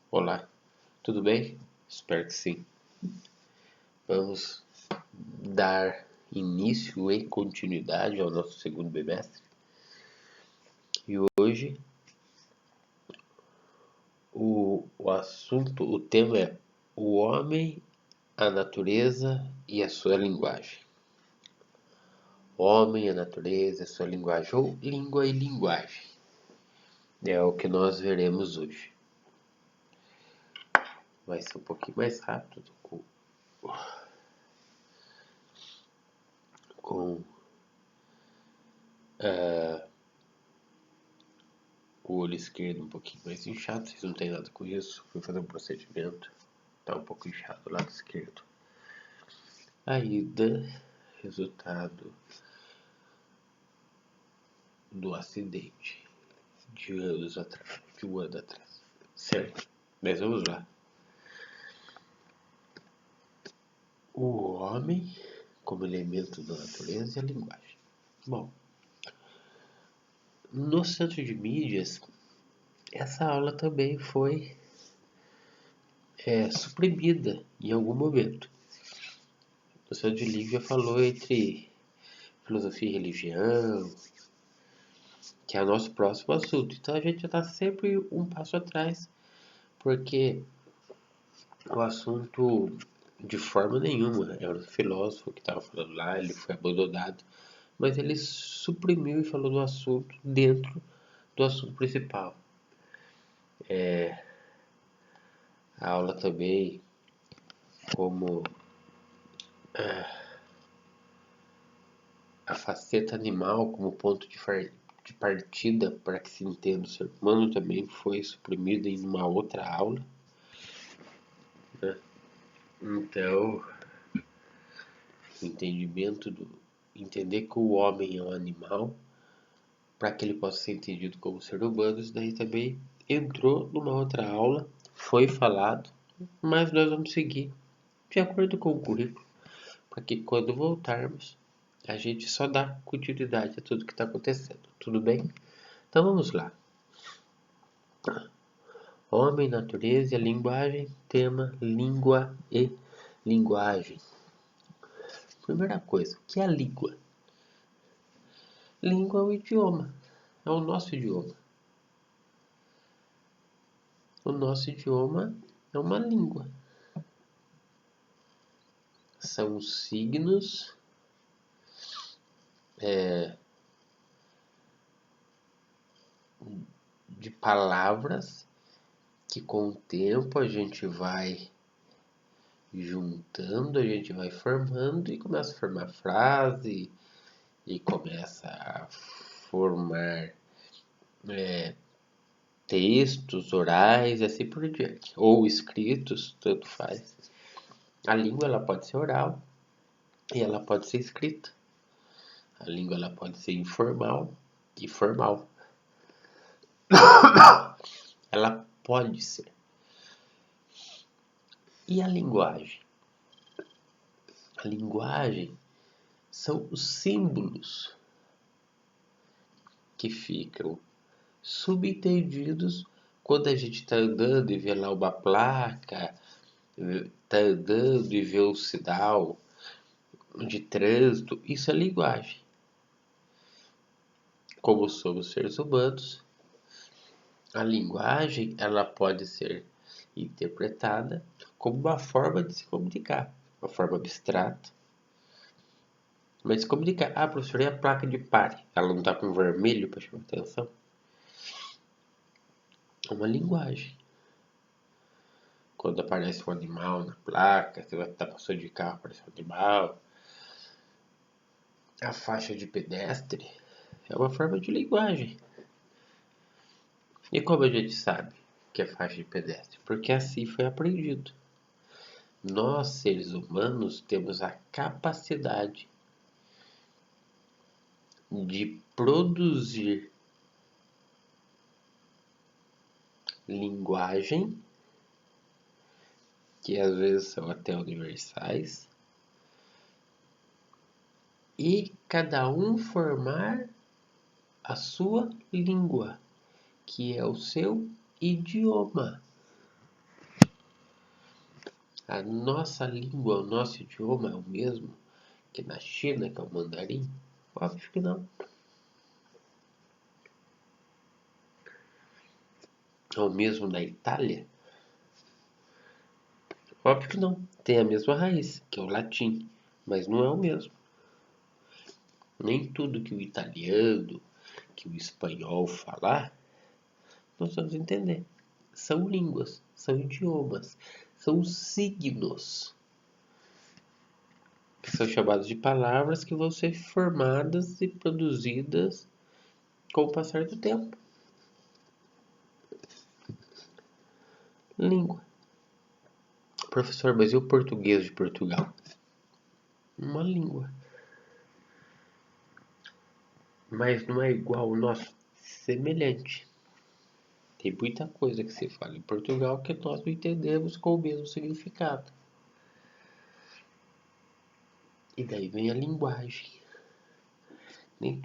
Olá, tudo bem? Espero que sim. Vamos dar início e continuidade ao nosso segundo bimestre. E hoje o tema é o homem, a natureza e a sua linguagem. O homem, a natureza e a sua linguagem, ou língua e linguagem. É o que nós veremos hoje. Vai ser um pouquinho mais rápido com o olho esquerdo um pouquinho mais inchado. Vocês não tem nada com isso. Fui fazer um procedimento. Tá um pouco inchado do lado esquerdo. A ida, resultado do acidente de um ano atrás. Certo? Mas vamos lá. O homem como elemento da natureza e a linguagem. Bom, no centro de mídias, essa aula também foi suprimida em algum momento. O centro de Lívia falou entre filosofia e religião, que é o nosso próximo assunto. Então a gente já está sempre um passo atrás, porque o assunto de forma nenhuma era o filósofo que estava falando lá, ele foi abandonado, mas ele suprimiu e falou do assunto dentro do assunto principal. A aula também, como a faceta animal como ponto de partida para que se entenda o ser humano, também foi suprimida em uma outra aula, né? Então, entender que o homem é um animal, para que ele possa ser entendido como ser humano, isso daí também entrou numa outra aula, foi falado, mas nós vamos seguir de acordo com o currículo, para que quando voltarmos, a gente só dá continuidade a tudo que está acontecendo, tudo bem? Então vamos lá. Homem, natureza e a linguagem, tema, língua e linguagem. Primeira coisa, o que é a língua? Língua é o idioma, é o nosso idioma. O nosso idioma é uma língua. São signos de palavras que com o tempo a gente vai juntando, a gente vai formando e começa a formar frase e começa a formar textos orais e assim por diante, ou escritos, tanto faz. A língua ela pode ser oral e ela pode ser escrita. A língua ela pode ser informal e formal. Ela pode ser. E a linguagem? A linguagem são os símbolos que ficam subentendidos quando a gente está andando e vê lá uma placa, está andando e vê o sinal de trânsito. Isso é linguagem. Como somos seres humanos, a linguagem ela pode ser interpretada como uma forma de se comunicar, uma forma abstrata. Mas se comunicar, professor, e a placa de pare? Ela não está com vermelho para chamar atenção? É uma linguagem. Quando aparece um animal na placa, você vai estar passando de carro, aparece um animal. A faixa de pedestre é uma forma de linguagem. E como a gente sabe que é faixa de pedestre? Porque assim foi aprendido. Nós, seres humanos, temos a capacidade de produzir linguagem, que às vezes são até universais, e cada um formar a sua língua, que é o seu idioma. A nossa língua, o nosso idioma é o mesmo que na China, que é o mandarim? Óbvio que não. É o mesmo na Itália? Óbvio que não. Tem a mesma raiz, que é o latim, mas não é o mesmo. Nem tudo que o italiano, que o espanhol falar, nós vamos entender. São línguas, são idiomas, são signos, que são chamados de palavras que vão ser formadas e produzidas com o passar do tempo. Língua. Professor, mas e o português de Portugal? Uma língua. Mas não é igual ao nosso, semelhante. Tem muita coisa que se fala em Portugal que nós não entendemos com o mesmo significado. E daí vem a linguagem. Nem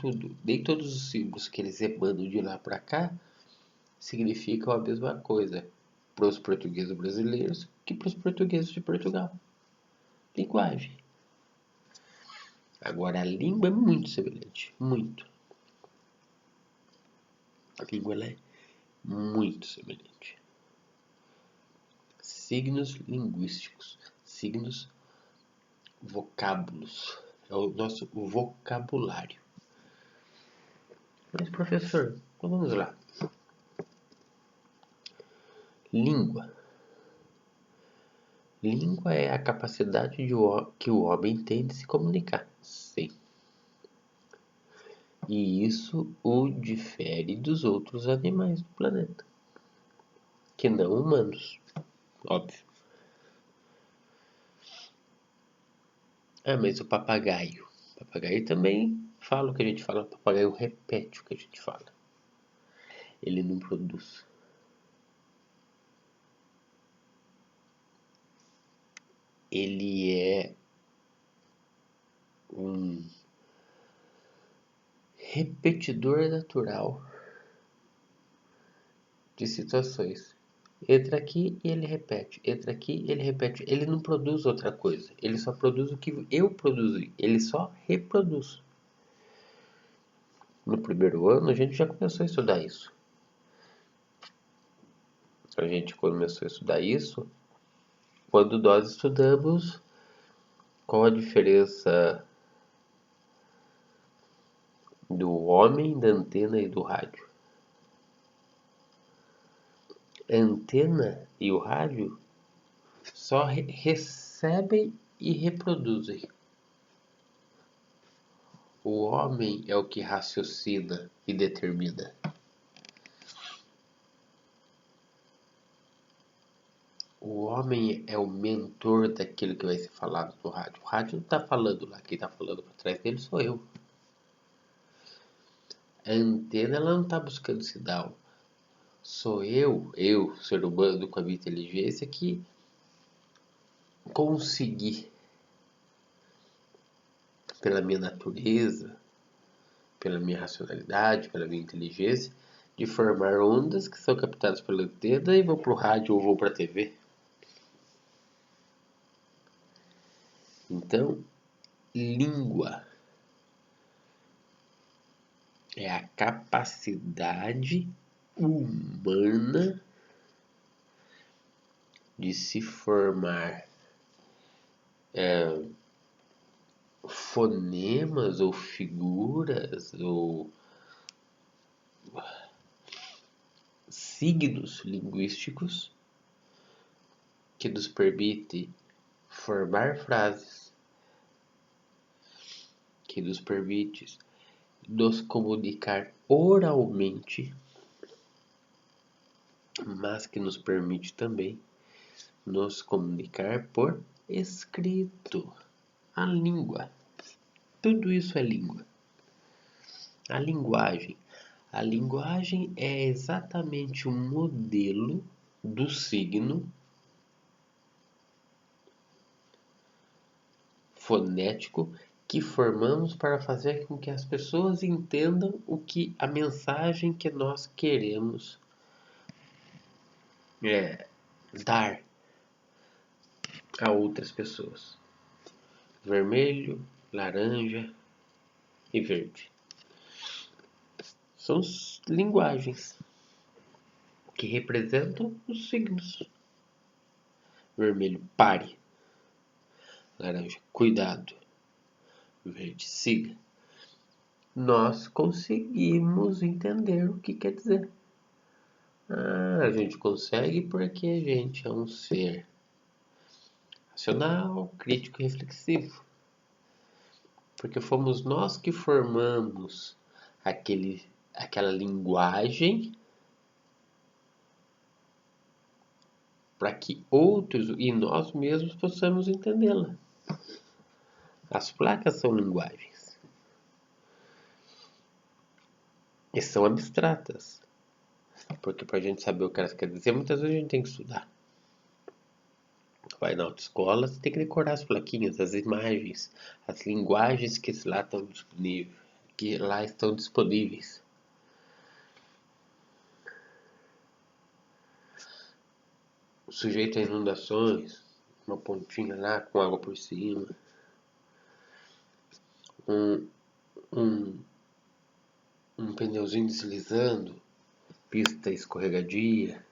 todos os símbolos que eles emanam de lá para cá significam a mesma coisa para os portugueses brasileiros que para os portugueses de Portugal. Linguagem. Agora a língua é muito semelhante, muito. A língua ela é muito semelhante. Signos linguísticos, signos vocábulos, é o nosso vocabulário. Mas professor, então vamos lá. Língua. Língua é a capacidade que o homem tem de se comunicar. Sim. E isso o difere dos outros animais do planeta, que não humanos, óbvio. Ah, mas o papagaio. O papagaio também fala o que a gente fala. O papagaio repete o que a gente fala. Ele não produz. Ele é um repetidor natural de situações. Entra aqui e ele repete. Entra aqui e ele repete. Ele não produz outra coisa. Ele só produz o que eu produzi. Ele só reproduz. No primeiro ano a gente já começou a estudar isso. A gente começou a estudar isso quando nós estudamos qual a diferença do homem, da antena e do rádio. A antena e o rádio só recebem e reproduzem. O homem é o que raciocina e determina. O homem é o mentor daquilo que vai ser falado no rádio. O rádio não está falando lá, quem está falando por trás dele sou eu. A antena ela não está buscando sinal. Sou eu, ser humano com a minha inteligência, que consegui, pela minha natureza, pela minha racionalidade, pela minha inteligência, de formar ondas que são captadas pela antena e vão para o rádio ou vão para a TV. Então, língua é a capacidade humana de se formar fonemas ou figuras ou signos linguísticos que nos permite formar frases, que nos permite nos comunicar oralmente, mas que nos permite também nos comunicar por escrito. A língua. Tudo isso é língua. A linguagem. A linguagem é exatamente o modelo do signo fonético que formamos para fazer com que as pessoas entendam a mensagem que nós queremos dar a outras pessoas. Vermelho, laranja e verde. São linguagens que representam os signos. Vermelho, pare. Laranja, cuidado. Verde, siga. Nós conseguimos entender o que quer dizer. A gente consegue porque a gente é um ser racional, crítico e reflexivo. Porque fomos nós que formamos aquela linguagem para que outros e nós mesmos possamos entendê-la. As placas são linguagens. E são abstratas. Porque para a gente saber o que elas querem dizer, muitas vezes a gente tem que estudar. Vai na autoescola, você tem que decorar as plaquinhas, as imagens, as linguagens que lá estão disponíveis. Sujeito a inundações, uma pontinha lá com água por cima, um pneuzinho deslizando, pista escorregadia,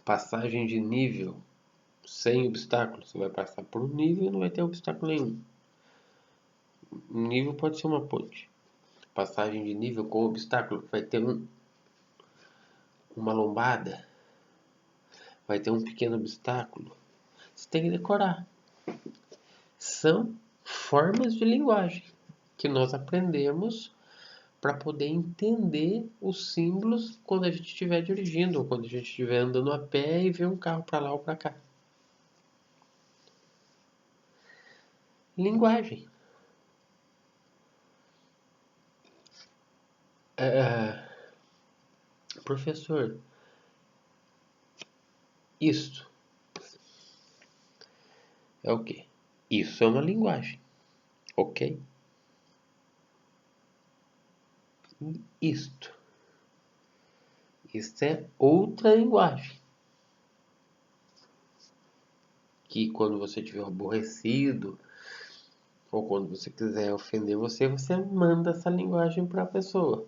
passagem de nível sem obstáculo. Você vai passar por um nível e não vai ter obstáculo nenhum. Um nível pode ser uma ponte. Passagem de nível com obstáculo vai ter uma lombada, vai ter um pequeno obstáculo. Você tem que decorar. São formas de linguagem que nós aprendemos para poder entender os símbolos quando a gente estiver dirigindo ou quando a gente estiver andando a pé e ver um carro para lá ou para cá. Linguagem. Professor, isto é o quê? Isso é uma linguagem, ok? Isto é outra linguagem. Que quando você estiver aborrecido ou quando você quiser ofender você manda essa linguagem para a pessoa.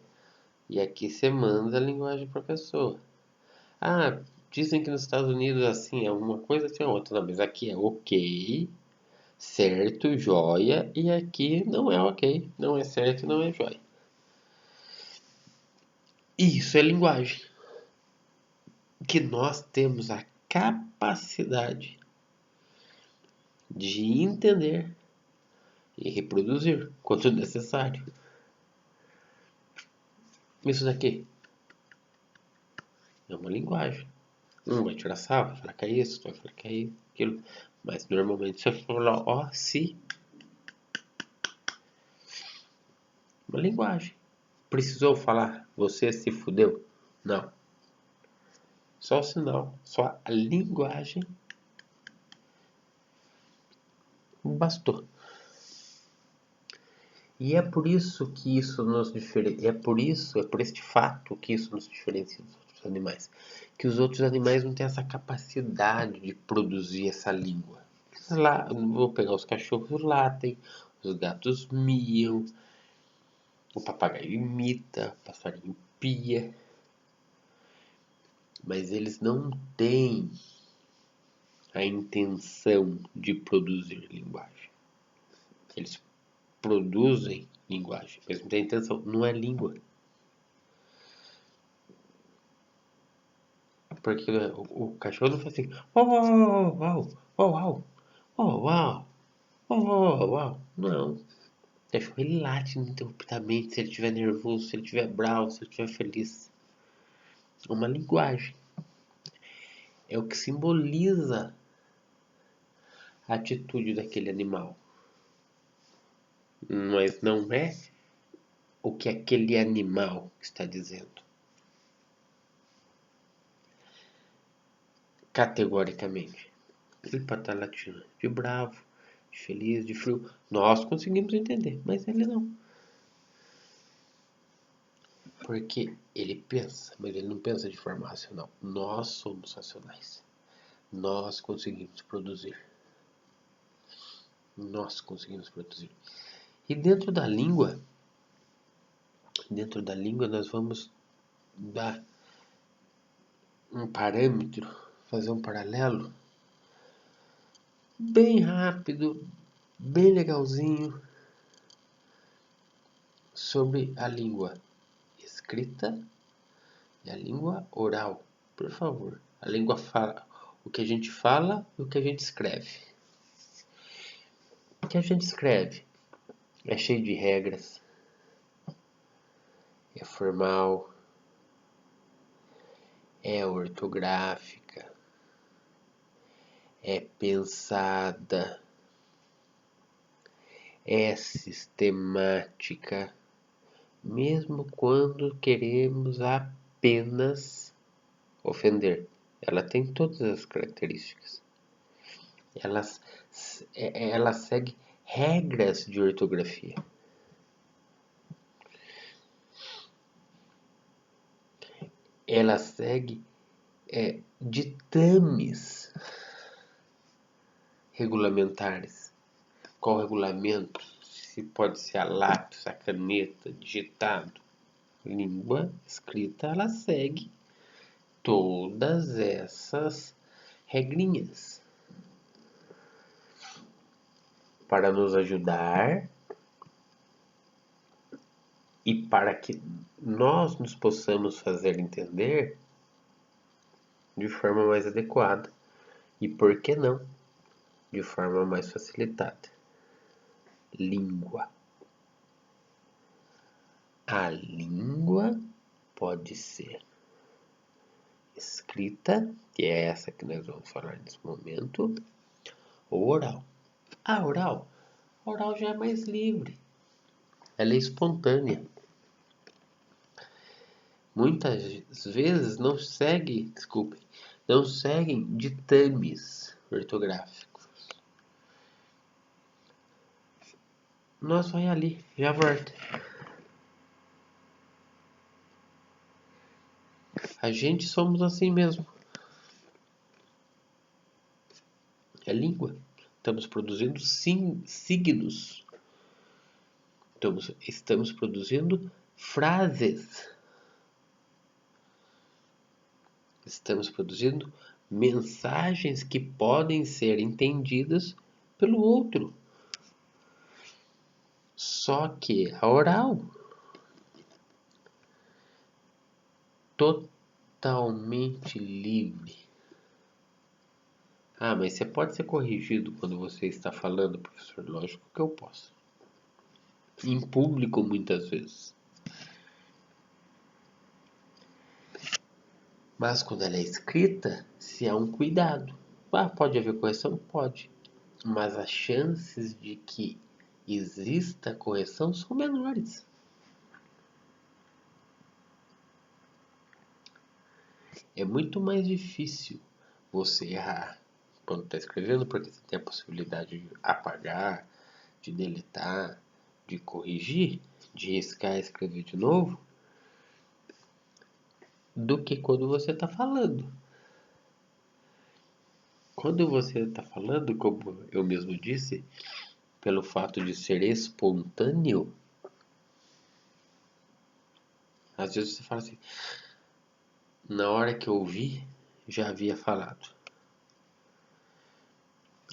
E aqui você manda a linguagem para a pessoa. Ah, dizem que nos Estados Unidos assim é uma coisa, assim é outra. Não, mas aqui é ok, certo, joia. E aqui não é ok, não é certo, não é joia. Isso é linguagem. Que nós temos a capacidade de entender e reproduzir quando necessário. Isso daqui é uma linguagem. Um vai tirar sarro, vai falar que é isso, vai falar que é aquilo. Mas normalmente você fala, ó, se. Uma linguagem. Precisou falar, você se fudeu? Não. Só o sinal, só a linguagem bastou. E é por isso que isso nos diferencia. É por este fato que isso nos diferencia dos outros animais. Que os outros animais não têm essa capacidade de produzir essa língua. Lá, vou pegar os cachorros latem, os gatos miam, o papagaio imita, o passarinho pia. Mas eles não têm a intenção de produzir linguagem. Eles produzem linguagem, mas não tem intenção, não é língua. Porque o cachorro não faz assim, uau, uau, uau, uau, uau, uau, uau, uau. Não. O cachorro ele late ininterruptamente se ele estiver nervoso, se ele estiver bravo, se ele estiver feliz. É uma linguagem. É o que simboliza a atitude daquele animal. Mas não é o que aquele animal está dizendo. Categoricamente. Ele pode estar latindo de bravo, de feliz, de frio. Nós conseguimos entender, mas ele não. Porque ele pensa, mas ele não pensa de forma racional. Nós somos racionais. Nós conseguimos produzir. Nós conseguimos produzir. E dentro da língua nós vamos dar um parâmetro, fazer um paralelo bem rápido, bem legalzinho sobre a língua escrita e a língua oral. Por favor, a língua fala o que a gente fala e o que a gente escreve. O que a gente escreve é cheio de regras, é formal, é ortográfica, é pensada, é sistemática, mesmo quando queremos apenas ofender. Ela tem todas as características. Ela segue regras de ortografia. Ela segue ditames regulamentares. Qual regulamento? Se pode ser a lápis, a caneta, digitado. Língua escrita, ela segue todas essas regrinhas para nos ajudar e para que nós nos possamos fazer entender de forma mais adequada e, por que não, de forma mais facilitada. Língua. A língua pode ser escrita, que é essa que nós vamos falar nesse momento, ou oral. A oral já é mais livre. Ela é espontânea. Muitas vezes não seguem ditames ortográficos. Nós vai ali, já volta. A gente somos assim mesmo. É língua. Estamos produzindo signos. Estamos produzindo frases. Estamos produzindo mensagens que podem ser entendidas pelo outro. Só que a oral totalmente livre. Ah, mas você pode ser corrigido quando você está falando, professor? Lógico que eu posso. Em público, muitas vezes. Mas quando ela é escrita, se há um cuidado. Ah, pode haver correção? Pode. Mas as chances de que exista correção são menores. É muito mais difícil você errar quando está escrevendo, porque você tem a possibilidade de apagar, de deletar, de corrigir, de riscar e escrever de novo, do que quando você está falando. Quando você está falando, como eu mesmo disse, pelo fato de ser espontâneo, às vezes você fala assim, na hora que eu ouvi, já havia falado.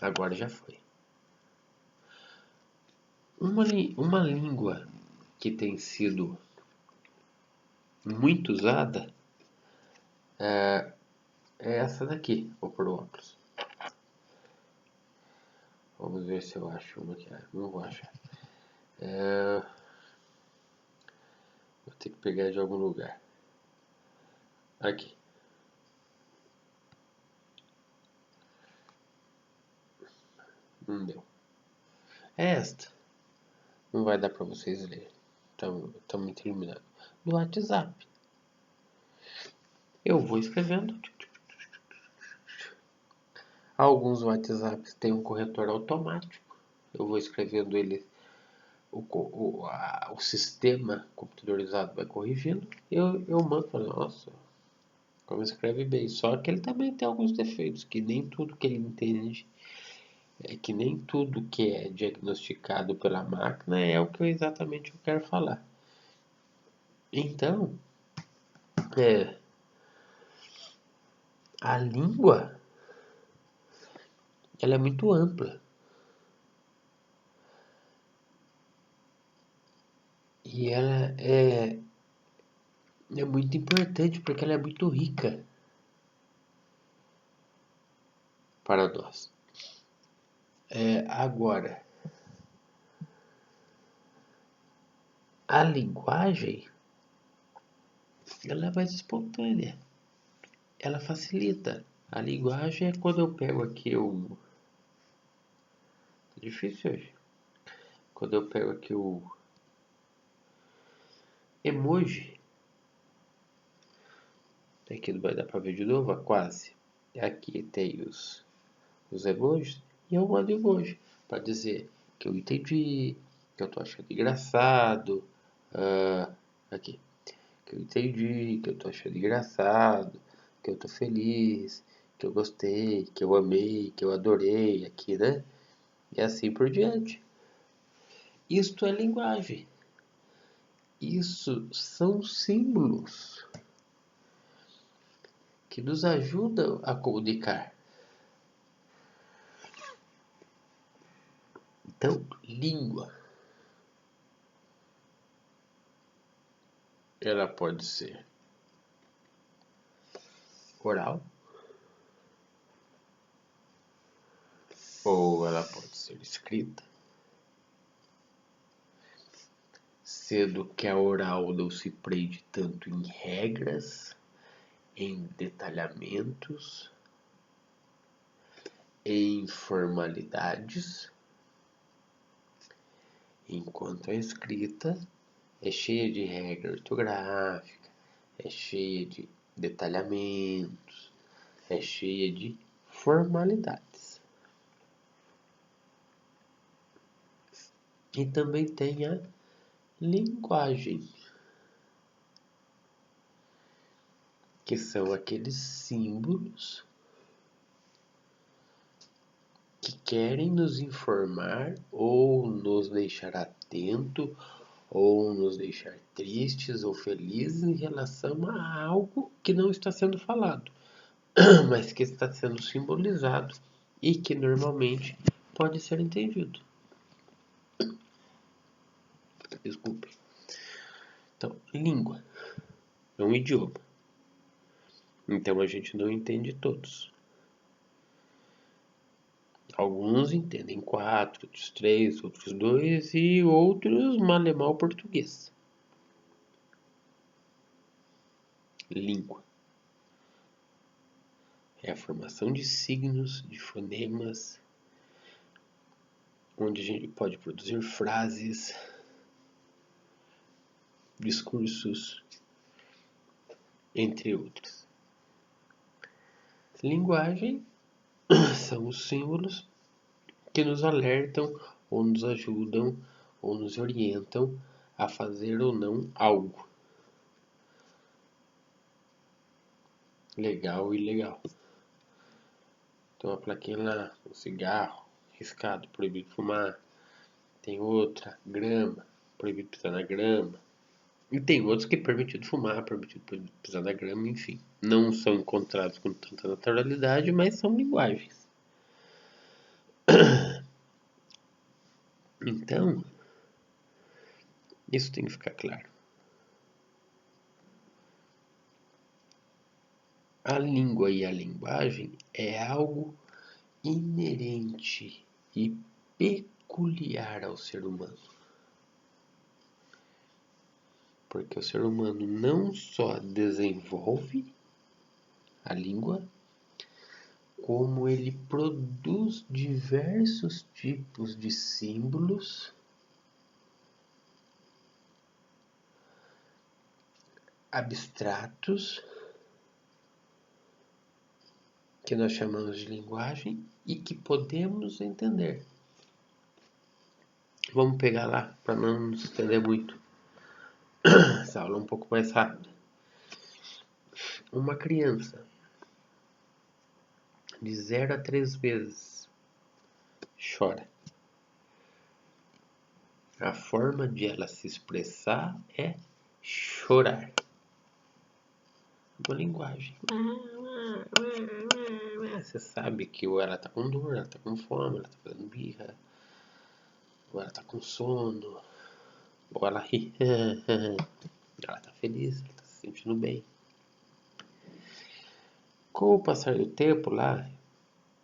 Agora já foi. Uma língua que tem sido muito usada é essa daqui. Vou pôr o óculos. Vamos ver se eu acho uma que é. Não vou achar. Vou ter que pegar de algum lugar. Aqui. Não deu. É esta. Não vai dar pra vocês lerem. Tá muito iluminado. Do WhatsApp. Eu vou escrevendo. Alguns WhatsApps têm um corretor automático. Eu vou escrevendo ele o sistema computadorizado vai corrigindo, eu mando e falo, nossa, como escreve bem. Só que ele também tem alguns defeitos, que nem tudo que ele entende, que nem tudo que é diagnosticado pela máquina é o que exatamente eu quero falar. Então, a língua, ela é muito ampla. E ela é muito importante porque ela é muito rica para nós. Agora, a linguagem, ela é mais espontânea. Ela facilita. A linguagem é quando eu pego aqui o... É difícil hoje. Quando eu pego aqui o emoji. Aqui não vai dar para ver de novo, quase. Aqui tem os emojis. E eu mando emoji para dizer que eu entendi, que eu tô achando engraçado. Aqui. Que eu entendi, que eu tô achando engraçado, que eu tô feliz, que eu gostei, que eu amei, que eu adorei, aqui, né? E assim por diante. Isto é linguagem. Isso são símbolos que nos ajudam a comunicar. Então, língua, ela pode ser oral ou ela pode ser escrita, sendo que a oral não se prende tanto em regras, em detalhamentos, em formalidades, enquanto a escrita é cheia de regra ortográfica, é cheia de detalhamentos, é cheia de formalidades. E também tem a linguagem, que são aqueles símbolos que querem nos informar ou nos deixar atento ou nos deixar tristes ou felizes em relação a algo que não está sendo falado, mas que está sendo simbolizado e que normalmente pode ser entendido. Desculpe. Então, língua é um idioma. Então a gente não entende todos. Alguns entendem 4, outros 3, outros 2 e outros mal português. Língua é a formação de signos, de fonemas, onde a gente pode produzir frases, discursos, entre outros. Linguagem são os símbolos que nos alertam ou nos ajudam ou nos orientam a fazer ou não algo legal e ilegal. Então a plaquinha lá, um cigarro, riscado, proibido fumar. Tem outra, grama, proibido pisar na grama. E tem outros que é permitido fumar, permitido pisar na grama, enfim. Não são encontrados com tanta naturalidade, mas são linguagens. Então, isso tem que ficar claro. A língua e a linguagem é algo inerente e peculiar ao ser humano. Porque o ser humano não só desenvolve a língua, como ele produz diversos tipos de símbolos abstratos que nós chamamos de linguagem e que podemos entender. Vamos pegar lá para não nos estender muito. Essa aula é um pouco mais rápida. Uma criança de 0 a 3 meses chora. A forma de ela se expressar é chorar. Uma linguagem. Você sabe que ou ela tá com dor, ela tá com fome, ela tá fazendo birra, ou ela tá com sono, ou ela ri. Ela tá feliz, ela tá se sentindo bem. Com o passar do tempo lá,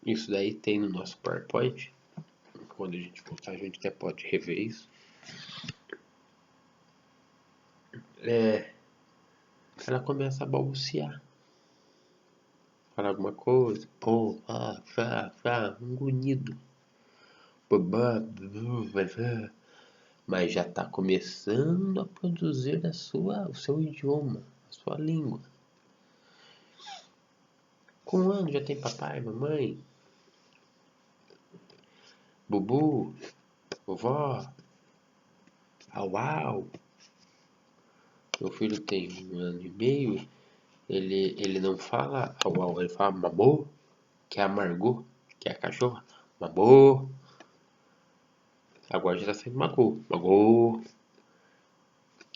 isso daí tem no nosso PowerPoint. Quando a gente voltar, a gente até pode rever isso. Ela começa a balbuciar. Falar alguma coisa. Pô, um grunhido. Mas já está começando a produzir o seu idioma, a sua língua. Com um ano já tem papai, mamãe, bubu, vovó, au au. Meu filho tem 1 ano e meio, ele não fala au au, ele fala mamô, que é a Margot, que é a cachorra. Mamô. Agora já está sendo magô, magô.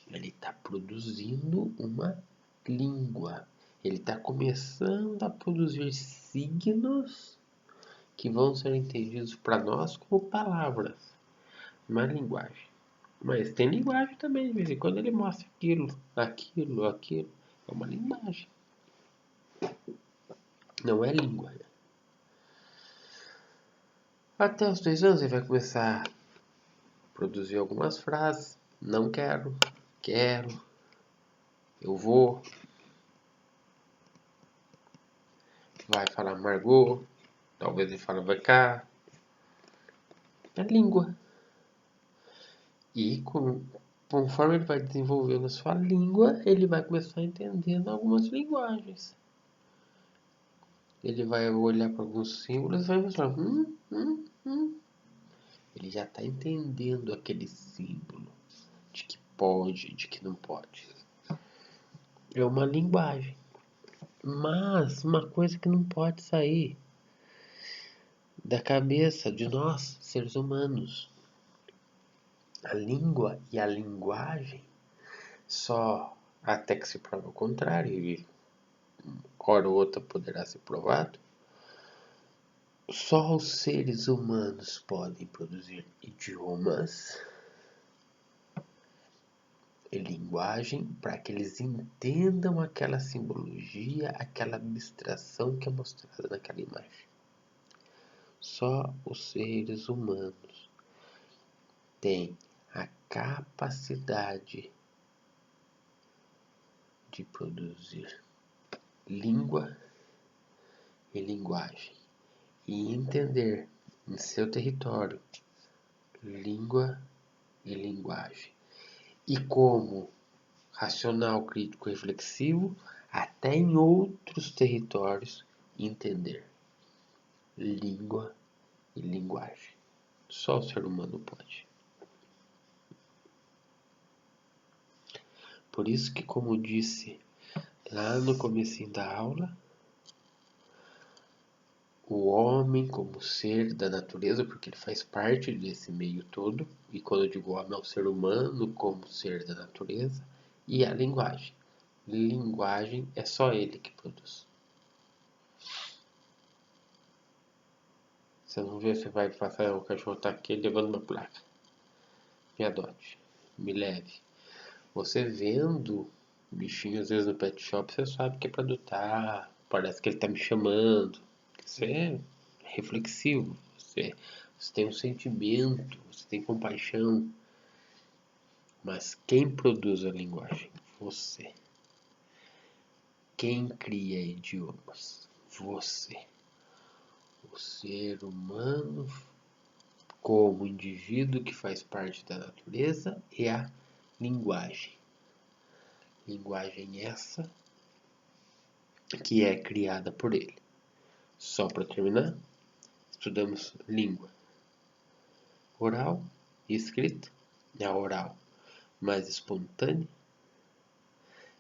Ele está produzindo uma língua. Ele está começando a produzir signos que vão ser entendidos para nós como palavras, uma linguagem. Mas tem linguagem também, de vez em quando ele mostra aquilo. É uma linguagem. Não é língua. Até os 2 anos ele vai começar a produzir algumas frases. Não quero, quero, eu vou. Vai falar Margot, talvez ele fale vai cá. É língua. E conforme ele vai desenvolvendo a sua língua, ele vai começar a entender algumas linguagens. Ele vai olhar para alguns símbolos e vai mostrar. Ele já está entendendo aquele símbolo de que pode, de que não pode. É uma linguagem. Mas uma coisa que não pode sair da cabeça de nós, seres humanos. A língua e a linguagem, só até que se prove o contrário, e hora ou outra poderá ser provado, só os seres humanos podem produzir idiomas e linguagem para que eles entendam aquela simbologia, aquela abstração que é mostrada naquela imagem. Só os seres humanos têm a capacidade de produzir língua e linguagem e entender em seu território língua e linguagem. E como racional, crítico, reflexivo, até em outros territórios entender língua e linguagem. Só o ser humano pode. Por isso que, como disse lá no comecinho da aula, o homem como ser da natureza, porque ele faz parte desse meio todo, e quando eu digo homem é o ser humano como ser da natureza, e a linguagem. Linguagem é só ele que produz. Você não vê, você vai passar, o cachorro tá aqui levando uma placa. Me adote, me leve. Você vendo o bichinho às vezes no pet shop, você sabe que é pra adotar, parece que ele tá me chamando. Você é reflexivo, você tem um sentimento, você tem compaixão. Mas quem produz a linguagem? Você. Quem cria idiomas? Você. O ser humano como indivíduo que faz parte da natureza e a linguagem. Linguagem essa que é criada por ele. Só para terminar, estudamos língua oral escrita, a oral mais espontânea,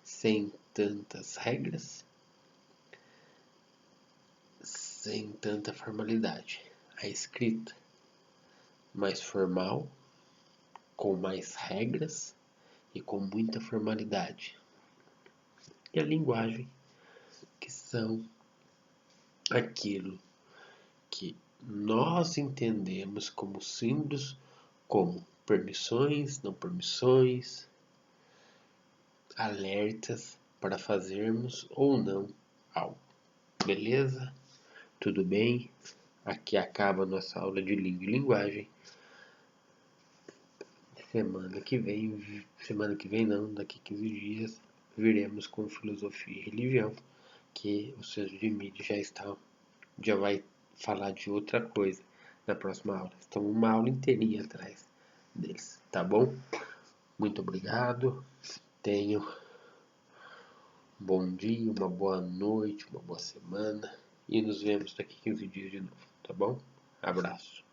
sem tantas regras, sem tanta formalidade. A escrita mais formal, com mais regras e com muita formalidade. E a linguagem, que são aquilo que nós entendemos como símbolos, como permissões, não permissões, alertas para fazermos ou não algo. Beleza? Tudo bem? Aqui acaba a nossa aula de língua e linguagem. Semana que vem não, daqui 15 dias, viremos com filosofia e religião, que o Centro de Mídia já vai falar de outra coisa na próxima aula. Então, uma aula inteirinha atrás deles, tá bom? Muito obrigado, tenham um bom dia, uma boa noite, uma boa semana e nos vemos daqui 15 dias de novo, tá bom? Abraço.